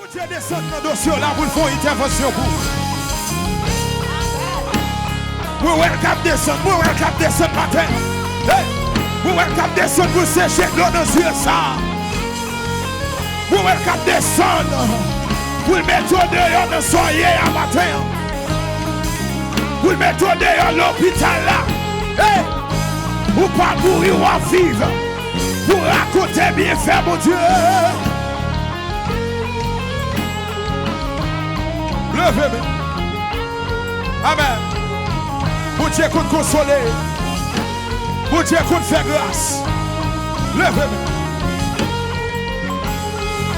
Pour Dieu descendre dans le dossier là, vous le font intervention pour. Vous welcome descendre, vous welcome descendre matin. Vous welcome descendre, vous séchez de l'eau dans les yeux ça. Vous welcome descendre. Vous le mettez dehors dans le soyer à matin. Vous le mettez dehors à l'hôpital là. Vous pas mourir ou à vivre. Vous racontez bien faire mon Dieu. Levez-moi. Amen. Pour Dieu qu'on consoler. Pour Dieu qu'on fait grâce. Levez-moi.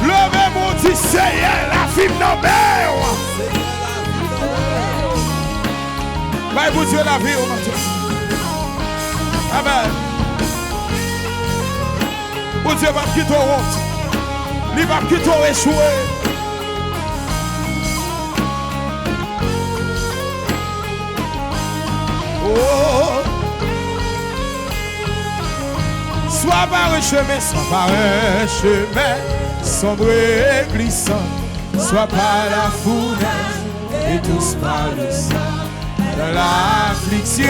Levez-moi, dit Seigneur, la vie nommée. Bye pour Dieu la vie au matin. Amen. Pour Dieu va quitter honte. Il va quitter échouer. Oh. Soit par un chemin, soit par un chemin sombre et glissant, soit par la fournaise et tous par le sang. De l'affliction,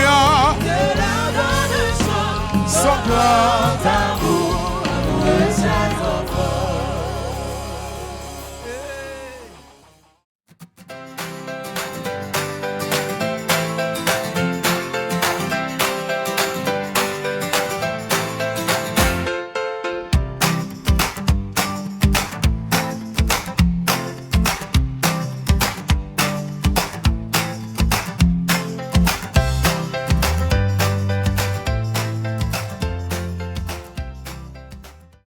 de la donne son grand amour.